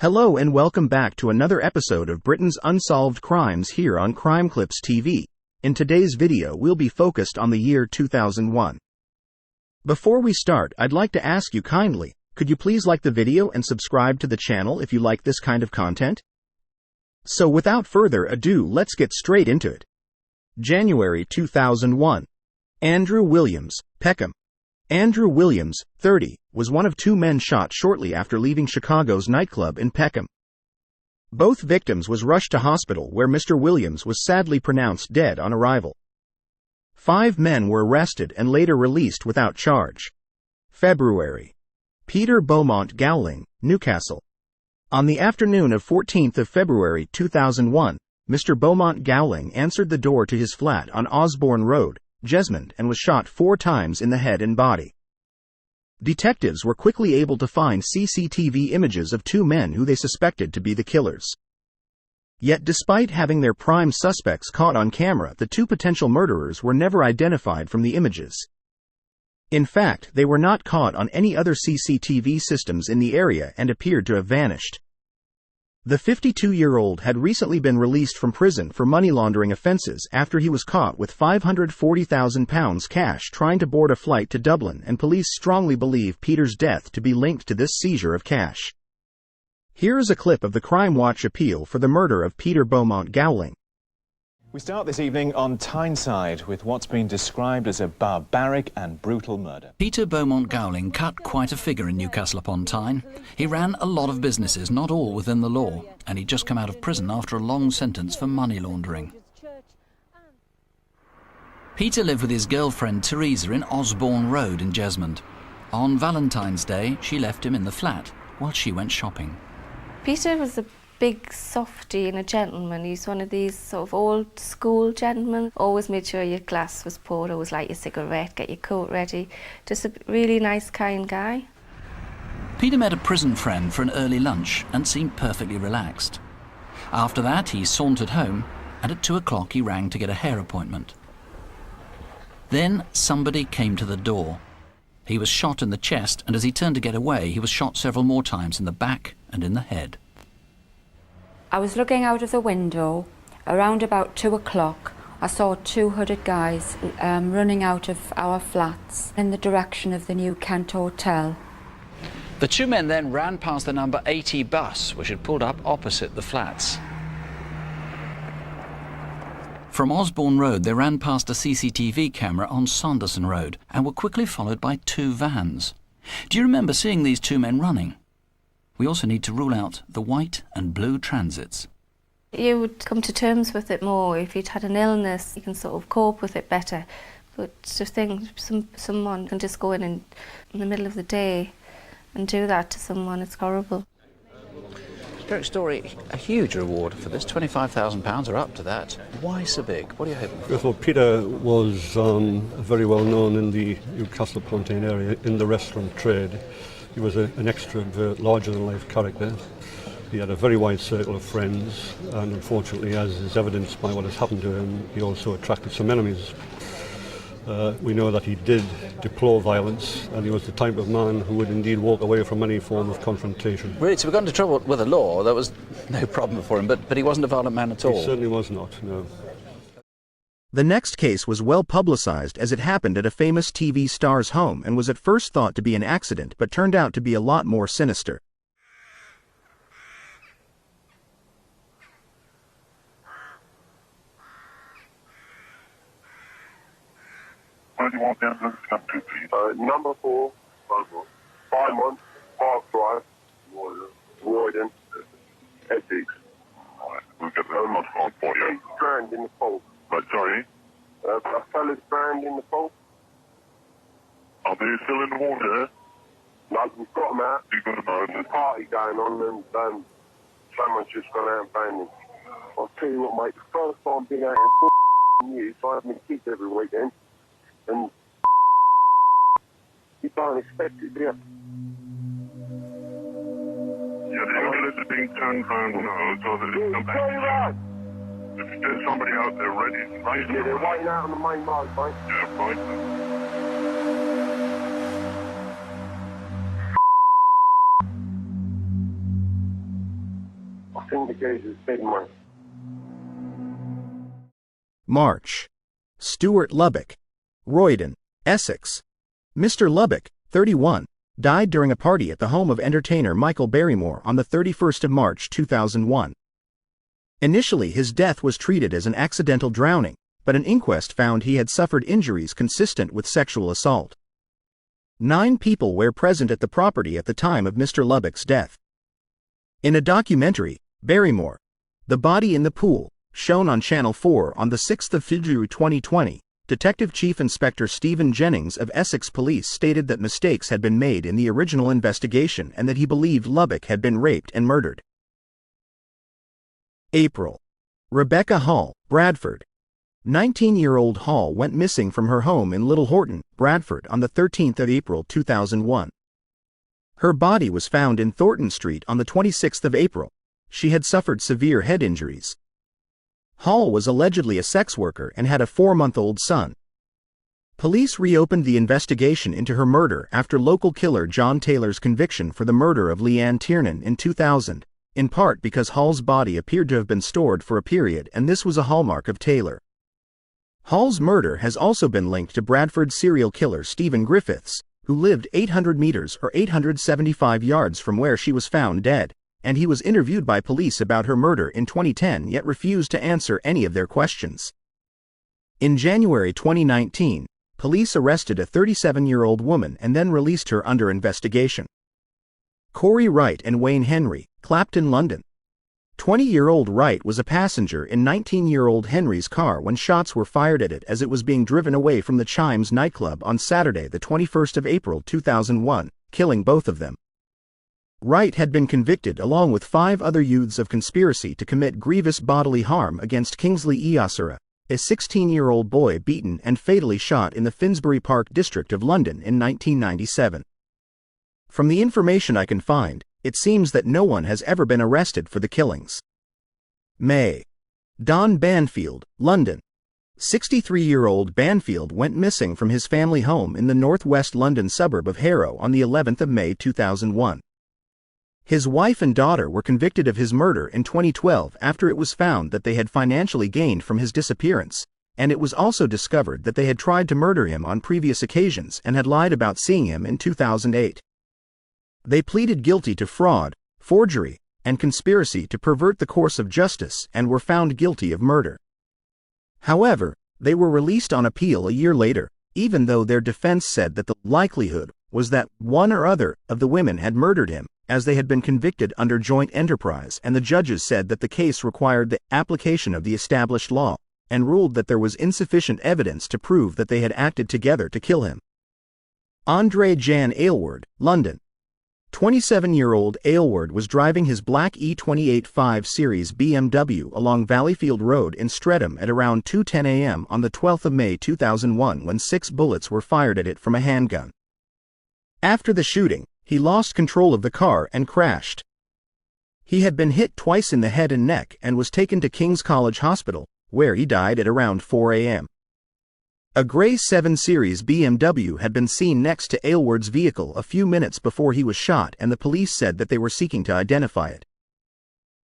Hello and welcome back to another episode of Britain's Unsolved Crimes here on Crime Clips TV. In today's video we'll be focused on the year 2001. Before we start, I'd like to ask you kindly, could you please like the video and subscribe to the channel if you like this kind of content? So without further ado, let's get straight into it. January 2001. Andrew Williams, Peckham. Andrew Williams, 30, was one of two men shot shortly after leaving Chicago's nightclub in Peckham. Both victims was rushed to hospital where Mr. Williams was sadly pronounced dead on arrival. 5 men were arrested and later released without charge. February. Peter Beaumont Gowling, Newcastle. On the afternoon of 14th of February 2001, Mr. Beaumont Gowling answered the door to his flat on Osborne Road, Jesmond, and was shot 4 times in the head and body. Detectives were quickly able to find CCTV images of 2 men who they suspected to be the killers. Yet despite having their prime suspects caught on camera, the 2 potential murderers were never identified from the images. In fact, they were not caught on any other CCTV systems in the area and appeared to have vanished. The 52-year-old had recently been released from prison for money laundering offences after he was caught with £540,000 cash trying to board a flight to Dublin, and police strongly believe Peter's death to be linked to this seizure of cash. Here is a clip of the Crime Watch appeal for the murder of Peter Beaumont Gowling. We start this evening on Tyneside with what's been described as a barbaric and brutal murder. Peter Beaumont Gowling cut quite a figure in Newcastle upon Tyne. He ran a lot of businesses, not all within the law, and he'd just come out of prison after a long sentence for money laundering. Peter lived with his girlfriend Teresa in Osborne Road in Jesmond. On Valentine's Day, she left him in the flat while she went shopping. Peter was a big softy and a gentleman. He's one of these sort of old school gentlemen. Always made sure your glass was poured, always light your cigarette, get your coat ready. Just a really nice, kind guy. Peter met a prison friend for an early lunch and seemed perfectly relaxed. After that, he sauntered home, and at 2 o'clock he rang to get a hair appointment. Then somebody came to the door. He was shot in the chest, and as he turned to get away, he was shot several more times in the back and in the head. I was looking out of the window. Around about 2 o'clock, I saw 2 hooded guys running out of our flats in the direction of the New Kent Hotel. The 2 men then ran past the number 80 bus, which had pulled up opposite the flats. From Osborne Road, they ran past a CCTV camera on Sanderson Road and were quickly followed by 2 vans. Do you remember seeing these 2 men running? We also need to rule out the white and blue transits. You would come to terms with it more. If you'd had an illness, you can sort of cope with it better. But to think someone can just go in the middle of the day and do that to someone, it's horrible. Derek Story, a huge reward for this, £25,000 or up to that. Why so big? What are you hoping for? Well, Peter was very well known in the Newcastle-upon-Tyne area in the restaurant trade. He was an extrovert, larger-than-life character. He had a very wide circle of friends, and unfortunately, as is evidenced by what has happened to him, he also attracted some enemies. We know that he did deplore violence, and he was the type of man who would indeed walk away from any form of confrontation. Really? So we got into trouble with the law. That was no problem for him, but he wasn't a violent man at all? He certainly was not, no. The next case was well publicized as it happened at a famous TV star's home and was at first thought to be an accident but turned out to be a lot more sinister. Where do you want the ambulance to come to, please? Number 4, Beaumont, Park Drive, Royden, Essex. Right, we'll get the Beaumont for you. Strand in the pole. Right, sorry? A fella's drowned in the pool. Are they still in the water? No, we've got them out. You've got them out? There's a party going on and someone's just gone out and found him. I'll tell you what, mate, the first time I've been out in 4 years, I have my kids every weekend, and you don't expect it, do you? Yeah, the ambulance is being turned around now, so that it's come back. If there's somebody out there ready, right? Yeah, they're waiting out on the main road, mate. Yeah, right. I think the case is big money. March. Stuart Lubbock, Roydon, Essex. Mr. Lubbock, 31, died during a party at the home of entertainer Michael Barrymore on the 31st of March 2001. Initially, his death was treated as an accidental drowning, but an inquest found he had suffered injuries consistent with sexual assault. 9 people were present at the property at the time of Mr. Lubbock's death. In a documentary, Barrymore, The Body in the Pool, shown on Channel 4 on the 6th of February 2020, Detective Chief Inspector Stephen Jennings of Essex Police stated that mistakes had been made in the original investigation and that he believed Lubbock had been raped and murdered. April. Rebecca Hall, Bradford. 19-year-old Hall went missing from her home in Little Horton, Bradford on the 13th of April 2001. Her body was found in Thornton Street on the 26th of April. She had suffered severe head injuries. Hall was allegedly a sex worker and had a 4-month-old son. Police reopened the investigation into her murder after local killer John Taylor's conviction for the murder of Leanne Tiernan in 2000, in part because Hall's body appeared to have been stored for a period, and this was a hallmark of Taylor. Hall's murder has also been linked to Bradford serial killer Stephen Griffiths, who lived 800 meters or 875 yards from where she was found dead, and he was interviewed by police about her murder in 2010 yet refused to answer any of their questions. In January 2019, police arrested a 37-year-old woman and then released her under investigation. Corey Wright and Wayne Henry, Clapton, London. 20-year-old Wright was a passenger in 19-year-old Henry's car when shots were fired at it as it was being driven away from the Chimes nightclub on Saturday, the 21st of April 2001, killing both of them. Wright had been convicted along with 5 other youths of conspiracy to commit grievous bodily harm against Kingsley Iasura, a 16-year-old boy beaten and fatally shot in the Finsbury Park district of London in 1997. From the information I can find, it seems that no one has ever been arrested for the killings. May. Don Banfield, London. 63-year-old Banfield went missing from his family home in the northwest London suburb of Harrow on the 11th of May 2001. His wife and daughter were convicted of his murder in 2012 after it was found that they had financially gained from his disappearance, and it was also discovered that they had tried to murder him on previous occasions and had lied about seeing him in 2008. They pleaded guilty to fraud, forgery, and conspiracy to pervert the course of justice and were found guilty of murder. However, they were released on appeal a year later, even though their defense said that the likelihood was that one or other of the women had murdered him, as they had been convicted under joint enterprise, and the judges said that the case required the application of the established law, and ruled that there was insufficient evidence to prove that they had acted together to kill him. Andre Jan Aylward, London. 27-year-old Aylward was driving his black E28 5 Series BMW along Valleyfield Road in Streatham at around 2:10 a.m. on the 12th of May 2001 when 6 bullets were fired at it from a handgun. After the shooting, he lost control of the car and crashed. He had been hit twice in the head and neck and was taken to King's College Hospital, where he died at around 4 a.m. A grey 7 Series BMW had been seen next to Aylward's vehicle a few minutes before he was shot, and the police said that they were seeking to identify it.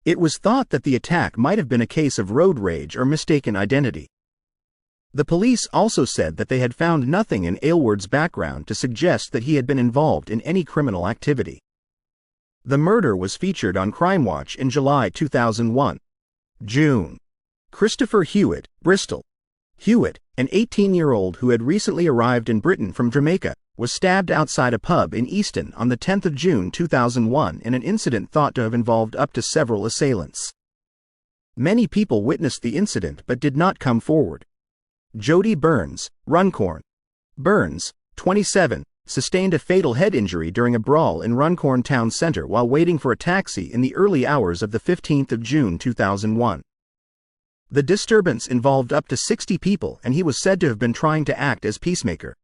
It was thought that the attack might have been a case of road rage or mistaken identity. The police also said that they had found nothing in Aylward's background to suggest that he had been involved in any criminal activity. The murder was featured on Crime Watch in July 2001. June. Christopher Hewitt, Bristol. Hewitt, an 18-year-old who had recently arrived in Britain from Jamaica, was stabbed outside a pub in Easton on the 10th of June 2001 in an incident thought to have involved up to several assailants. Many people witnessed the incident but did not come forward. Jody Burns, Runcorn. Burns, 27, sustained a fatal head injury during a brawl in Runcorn town centre while waiting for a taxi in the early hours of the 15th of June 2001. The disturbance involved up to 60 people, and he was said to have been trying to act as peacemaker.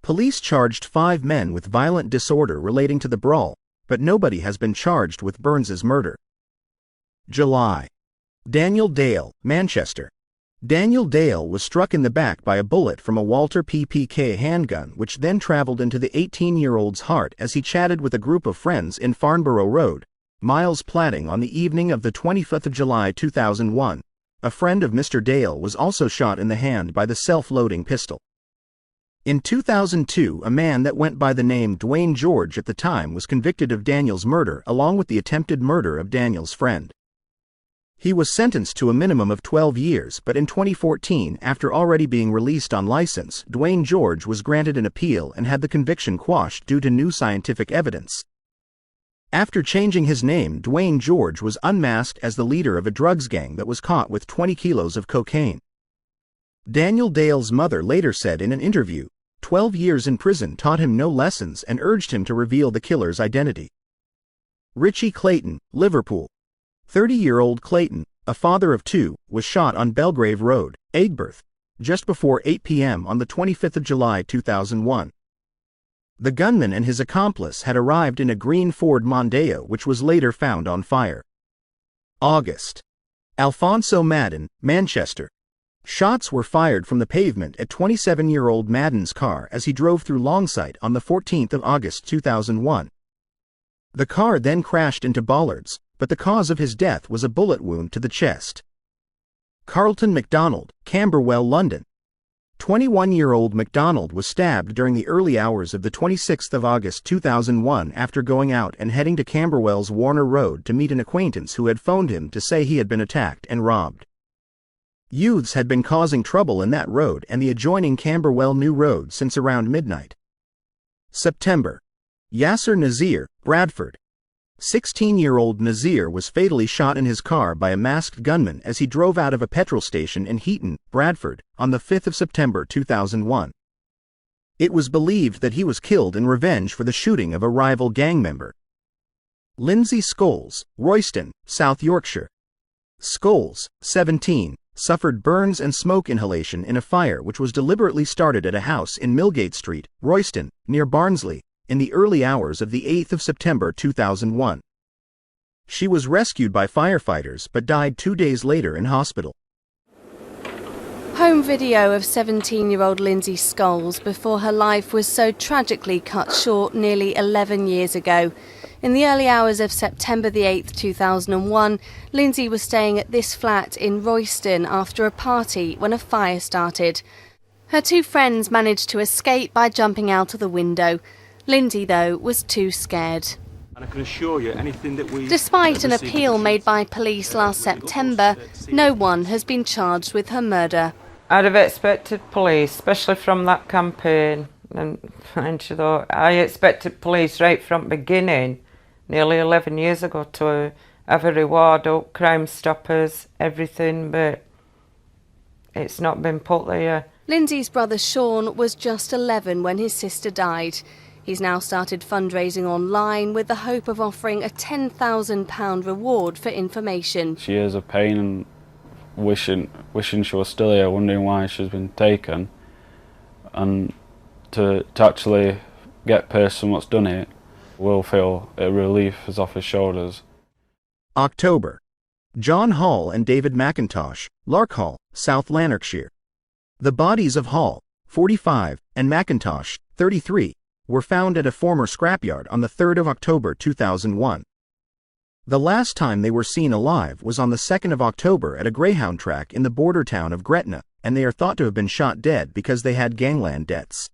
Police charged 5 men with violent disorder relating to the brawl, but nobody has been charged with Burns's murder. July. Daniel Dale, Manchester. Daniel Dale was struck in the back by a bullet from a Walter PPK handgun, which then traveled into the 18-year-old's heart as he chatted with a group of friends in Farnborough Road, Miles Platting on the evening of the 25th of July 2001. A friend of Mr. Dale was also shot in the hand by the self-loading pistol. In 2002, a man that went by the name Dwayne George at the time was convicted of Daniel's murder along with the attempted murder of Daniel's friend. He was sentenced to a minimum of 12 years, but in 2014, after already being released on license, Dwayne George was granted an appeal and had the conviction quashed due to new scientific evidence. After changing his name, Dwayne George was unmasked as the leader of a drugs gang that was caught with 20 kilos of cocaine. Daniel Dale's mother later said in an interview, 12 years in prison taught him no lessons and urged him to reveal the killer's identity. Richie Clayton, Liverpool. 30-year-old Clayton, a father of two, was shot on Belgrave Road, Aigburth, just before 8 p.m. on the 25th of July 2001. The gunman and his accomplice had arrived in a green Ford Mondeo which was later found on fire. August. Alfonso Madden, Manchester. Shots were fired from the pavement at 27-year-old Madden's car as he drove through Longsight on the 14th of August 2001. The car then crashed into bollards, but the cause of his death was a bullet wound to the chest. Carlton MacDonald, Camberwell, London. 21-year-old MacDonald was stabbed during the early hours of the 26th of August 2001 after going out and heading to Camberwell's Warner Road to meet an acquaintance who had phoned him to say he had been attacked and robbed. Youths had been causing trouble in that road and the adjoining Camberwell New Road since around midnight. September. Yasser Nazir, Bradford. 16-year-old Nazir was fatally shot in his car by a masked gunman as he drove out of a petrol station in Heaton, Bradford, on the 5th of September 2001. It was believed that he was killed in revenge for the shooting of a rival gang member. Lindsay Scholes, Royston, South Yorkshire. Scholes, 17, suffered burns and smoke inhalation in a fire which was deliberately started at a house in Millgate Street, Royston, near Barnsley, in the early hours of the 8th of September 2001. She was rescued by firefighters but died 2 days later in hospital. Home video of 17-year-old Lindsay Scholes before her life was so tragically cut short nearly 11 years ago. In the early hours of September the 8th, 2001, Lindsay was staying at this flat in Royston after a party when a fire started. Her two friends managed to escape by jumping out of the window. Lindsay, though, was too scared. And I can assure you, anything that we... Despite an appeal made by police last September, no one has been charged with her murder. I'd have expected police, especially from that campaign, and she thought, I expected police right from the beginning, nearly 11 years ago, to have a reward up, Crime Stoppers, everything, but it's not been put there. Lindsay's brother Sean was just 11 when his sister died. He's now started fundraising online with the hope of offering a £10,000 reward for information. She is a pain and wishing she was still here, wondering why she's been taken, and to actually get person what's done it will feel a relief is off his shoulders. October. John Hall and David McIntosh, Larkhall, South Lanarkshire. The bodies of Hall, 45, and McIntosh, 33, were found at a former scrapyard on the 3rd of October 2001. The last time they were seen alive was on the 2nd of October at a greyhound track in the border town of Gretna, and they are thought to have been shot dead because they had gangland debts.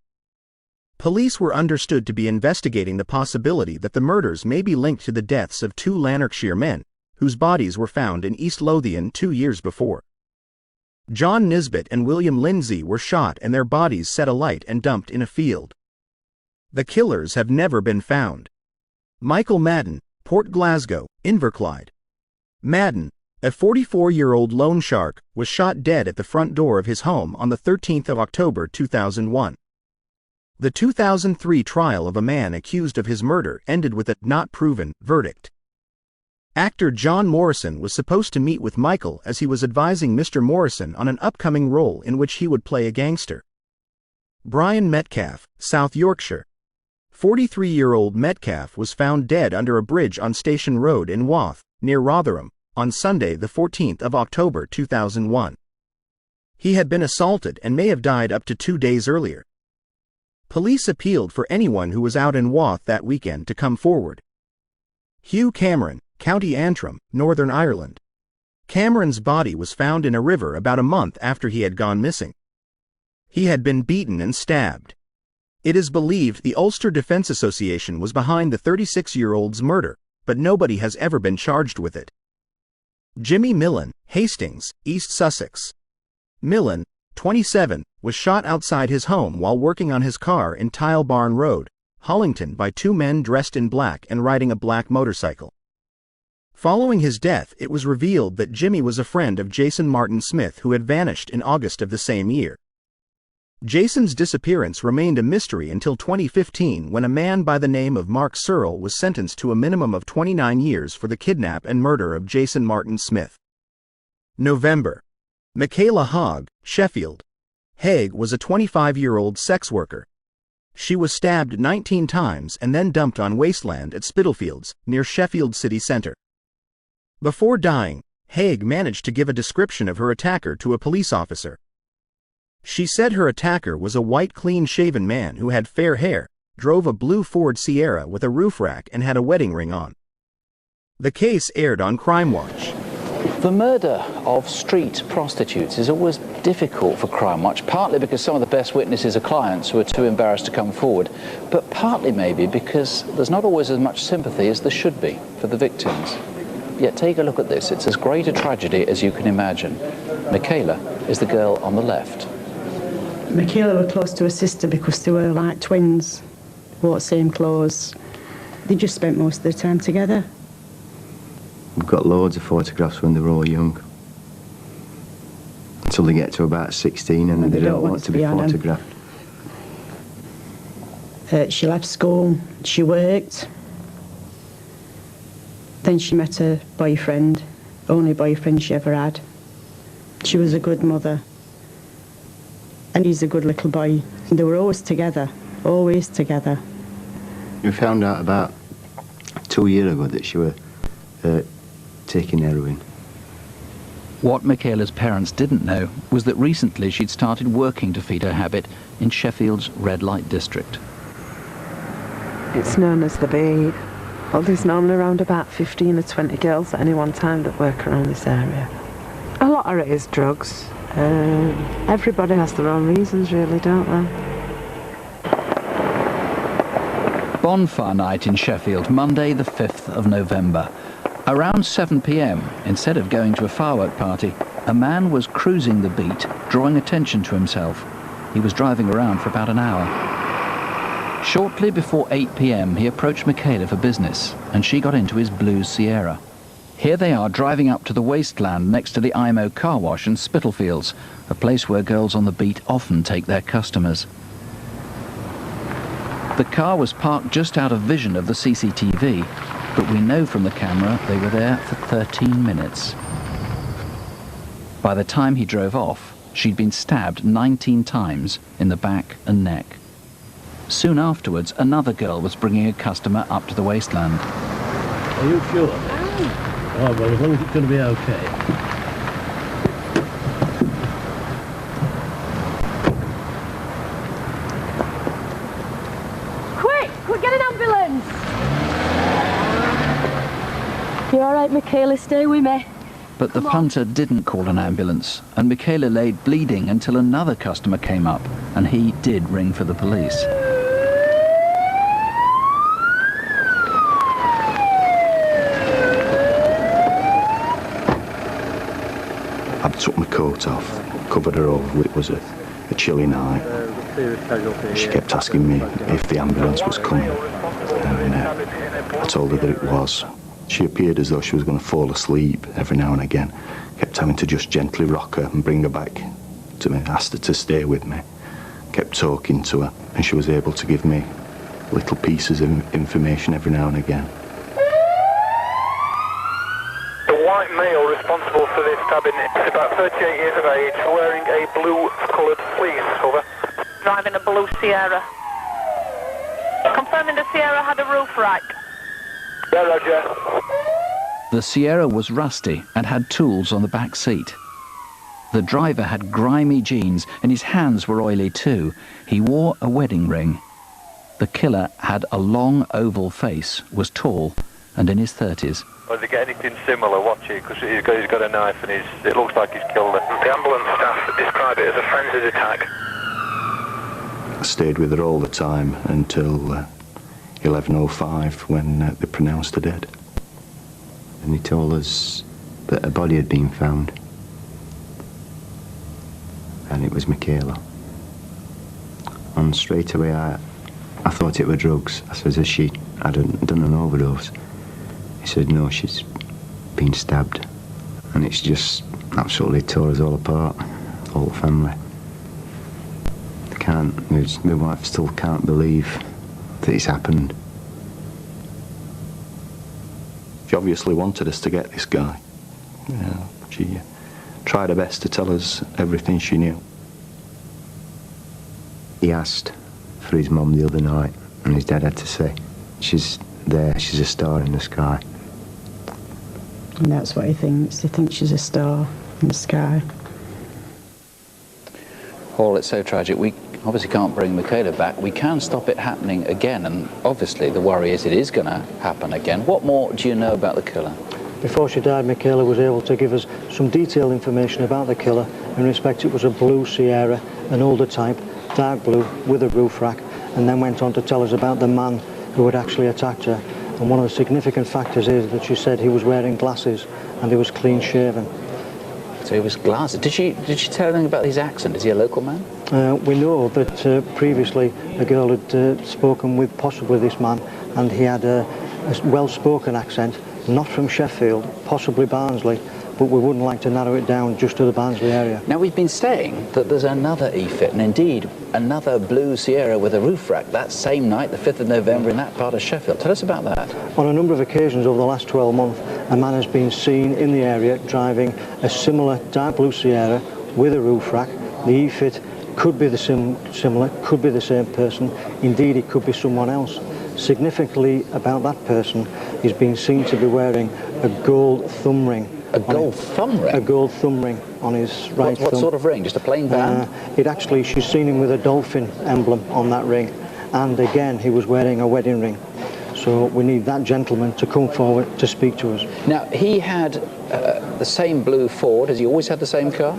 Police were understood to be investigating the possibility that the murders may be linked to the deaths of two Lanarkshire men, whose bodies were found in East Lothian 2 years before. John Nisbet and William Lindsay were shot and their bodies set alight and dumped in a field. The killers have never been found. Michael Madden, Port Glasgow, Inverclyde. Madden, a 44-year-old loan shark, was shot dead at the front door of his home on the 13th of October 2001. The 2003 trial of a man accused of his murder ended with a "not proven" verdict. Actor John Morrison was supposed to meet with Michael as he was advising Mr. Morrison on an upcoming role in which he would play a gangster. Brian Metcalf, South Yorkshire. 43-year-old Metcalf was found dead under a bridge on Station Road in Wath, near Rotherham, on Sunday the 14th of October 2001. He had been assaulted and may have died up to 2 days earlier. Police appealed for anyone who was out in Wath that weekend to come forward. Hugh Cameron, County Antrim, Northern Ireland. Cameron's body was found in a river about a month after he had gone missing. He had been beaten and stabbed. It is believed the Ulster Defence Association was behind the 36-year-old's murder, but nobody has ever been charged with it. Jimmy Millen, Hastings, East Sussex. Millen, 27, was shot outside his home while working on his car in Tile Barn Road, Hollington, by two men dressed in black and riding a black motorcycle. Following his death, it was revealed that Jimmy was a friend of Jason Martin Smith, who had vanished in August of the same year. Jason's disappearance remained a mystery until 2015, when a man by the name of Mark Searle was sentenced to a minimum of 29 years for the kidnap and murder of Jason Martin Smith. November. Michaela Hogg, Sheffield. Haig was a 25-year-old sex worker. She was stabbed 19 times and then dumped on wasteland at Spitalfields, near Sheffield city centre. Before dying, Haig managed to give a description of her attacker to a police officer. She said her attacker was a white, clean-shaven man who had fair hair, drove a blue Ford Sierra with a roof rack, and had a wedding ring on. The case aired on Crime Watch. The murder of street prostitutes is always difficult for Crime Watch, partly because some of the best witnesses are clients who are too embarrassed to come forward, but partly maybe because there's not always as much sympathy as there should be for the victims. Yet take a look at this. It's as great a tragedy as you can imagine. Michaela is the girl on the left. Michaela were close to her sister because they were like twins, wore the same clothes. They just spent most of their time together. We've got loads of photographs when they were all young. Until they get to about 16 and then they don't want to be photographed. She left school, she worked. Then she met her boyfriend, only boyfriend she ever had. She was a good mother. And he's a good little boy. They were always together, always together. We found out about 2 years ago that she was taking heroin. What Michaela's parents didn't know was that recently she'd started working to feed her habit in Sheffield's red light district. It's known as the Bead. Well, there's normally around about 15 or 20 girls at any one time that work around this area. A lot of it is drugs. Everybody has their own reasons, really, don't they? Bonfire night in Sheffield, Monday the 5th of November. Around 7 p.m, instead of going to a firework party, a man was cruising the beat, drawing attention to himself. He was driving around for about an hour. Shortly before 8 p.m, he approached Michaela for business, and she got into his blue Sierra. Here they are driving up to the wasteland next to the IMO car wash in Spitalfields, a place where girls on the beat often take their customers. The car was parked just out of vision of the CCTV, but we know from the camera they were there for 13 minutes. By the time he drove off, she'd been stabbed 19 times in the back and neck. Soon afterwards, another girl was bringing a customer up to the wasteland. Are you sure? Oh, well, as long as it's going to be okay. Quick, get an ambulance! You all right, Michaela? Stay with me. But the punter didn't call an ambulance, and Michaela lay bleeding until another customer came up, and he did ring for the police. I took my coat off, covered her over. It was a chilly night. She kept asking me if the ambulance was coming, and I told her that it was. She appeared as though she was going to fall asleep every now and again. Kept having to just gently rock her and bring her back to me. Asked her to stay with me. Kept talking to her, and she was able to give me little pieces of information every now and again. The white male responsible for this stabbing is about 38 years of age, wearing a blue-coloured fleece. Over. Driving a blue Sierra. Confirming the Sierra had a roof rack. Yeah, Roger. The Sierra was rusty and had tools on the back seat. The driver had grimy jeans and his hands were oily too. He wore a wedding ring. The killer had a long oval face, was tall and in his 30s. Or did he get anything similar? Watch it, because he's got a knife and it looks like he's killed her. The ambulance staff describe it as a frenzied attack. I stayed with her all the time until 11:05 when they pronounced her dead. And he told us that a body had been found. And it was Michaela. And straight away I thought it were drugs. I said, has she hadn't done an overdose? He said, no, she's been stabbed. And it's just absolutely tore us all apart, all the family. My wife still can't believe that it's happened. She obviously wanted us to get this guy. She tried her best to tell us everything she knew. He asked for his mum the other night, and his dad had to say, she's there, she's a star in the sky. And that's what he thinks. He thinks she's a star in the sky. Paul, it's so tragic. We obviously can't bring Michaela back. We can stop it happening again, and obviously the worry is it is going to happen again. What more do you know about the killer? Before she died, Michaela was able to give us some detailed information about the killer. In respect, it was a blue Sierra, an older type, dark blue, with a roof rack, and then went on to tell us about the man who had actually attacked her. And one of the significant factors is that she said he was wearing glasses and he was clean shaven. So he was glasses. Did she tell anything about his accent? Is he a local man? We know that previously a girl had spoken with possibly this man, and he had a well-spoken accent, not from Sheffield, possibly Barnsley, but we wouldn't like to narrow it down just to the Barnsley area. Now, we've been saying that there's another EFIT, and indeed another blue Sierra with a roof rack that same night, the 5th of November, in that part of Sheffield. Tell us about that. On a number of occasions over the last 12 months, a man has been seen in the area driving a similar dark blue Sierra with a roof rack. The EFIT could be the similar, could be the same person. Indeed, it could be someone else. Significantly about that person, he's been seen to be wearing a gold thumb ring. A gold thumb ring? A gold thumb ring on his right thumb. What sort of ring? Just a plain band? She's seen him with a dolphin emblem on that ring. And again, he was wearing a wedding ring. So we need that gentleman to come forward to speak to us. Now, he had the same blue Ford. Has he always had the same car?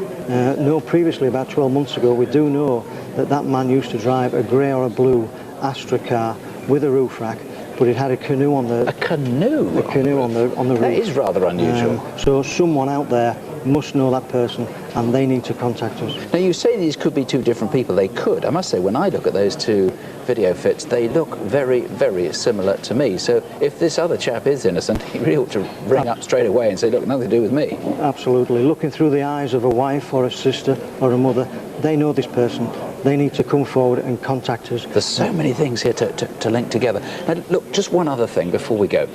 No, previously, about 12 months ago, we do know that that man used to drive a grey or a blue Astra car with a roof rack, but it had a canoe on the... A canoe? A canoe on the roof. That is rather unusual. So someone out there must know that person, and they need to contact us. Now, you say these could be two different people. They could. I must say, when I look at those two video fits, they look very, very similar to me. So if this other chap is innocent, he really ought to ring up straight away and say, look, nothing to do with me. Absolutely. Looking through the eyes of a wife or a sister or a mother, they know this person. They need to come forward and contact us. There's so many things here to link together. Now, look, just one other thing before we go.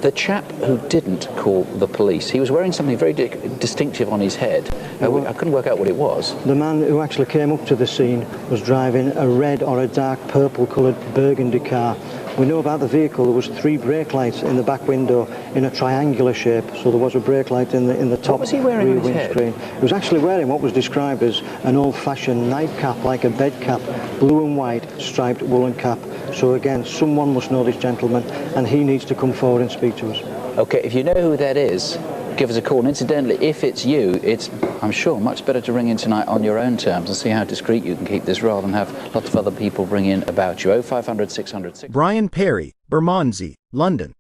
The chap who didn't call the police, he was wearing something very distinctive on his head. I couldn't work out what it was. The man who actually came up to the scene was driving a red or a dark purple-coloured burgundy car. We know about the vehicle. There was 3 brake lights in the back window in a triangular shape, so there was a brake light in the top what was he wearing rear on his windscreen. Head? He was actually wearing what was described as an old-fashioned nightcap, like a bed cap, blue and white striped woolen cap. So again, someone must know this gentleman, and he needs to come forward and speak to us. Okay, if you know who that is, give us a call. And incidentally, if it's you, it's, I'm sure, much better to ring in tonight on your own terms and see how discreet you can keep this rather than have lots of other people ring in about you. 0500 600 600. Brian Perry, Bermondsey, London.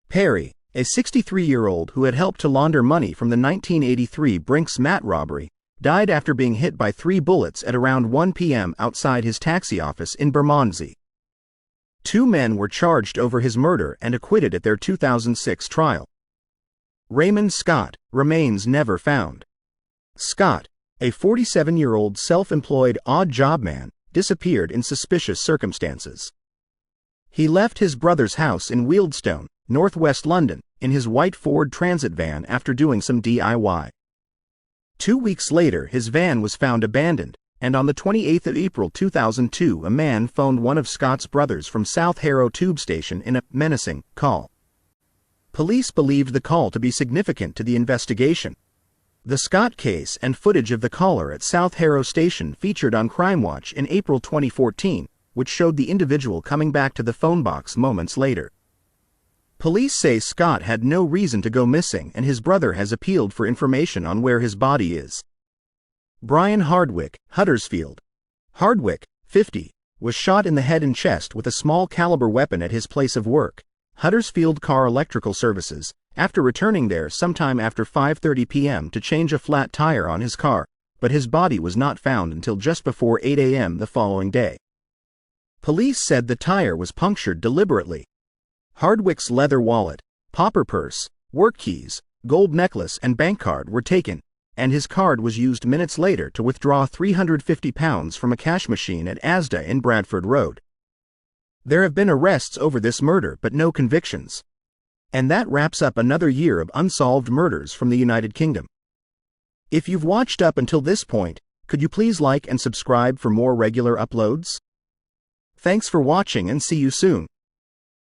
Perry, a 63-year-old who had helped to launder money from the 1983 Brinks Mat robbery, died after being hit by 3 bullets at around 1 p.m. outside his taxi office in Bermondsey. 2 men were charged over his murder and acquitted at their 2006 trial. Raymond Scott remains never found. Scott, a 47-year-old self-employed odd job man, disappeared in suspicious circumstances. He left his brother's house in Wealdstone, northwest London, in his white Ford Transit van after doing some DIY. 2 weeks later, his van was found abandoned, and on the 28th of April 2002, a man phoned one of Scott's brothers from South Harrow Tube Station in a menacing call. Police believed the call to be significant to the investigation. The Scott case and footage of the caller at South Harrow Station featured on Crime Watch in April 2014, which showed the individual coming back to the phone box moments later. Police say Scott had no reason to go missing and his brother has appealed for information on where his body is. Brian Hardwick, Huddersfield. Hardwick, 50, was shot in the head and chest with a small caliber weapon at his place of work, Huddersfield Car Electrical Services, after returning there sometime after 5:30 p.m. to change a flat tire on his car, but his body was not found until just before 8 a.m. the following day. Police said the tire was punctured deliberately. Hardwick's leather wallet, pauper purse, work keys, gold necklace and bank card were taken, and his card was used minutes later to withdraw £350 from a cash machine at Asda in Bradford Road. There have been arrests over this murder but no convictions. And that wraps up another year of unsolved murders from the United Kingdom. If you've watched up until this point, could you please like and subscribe for more regular uploads? Thanks for watching and see you soon.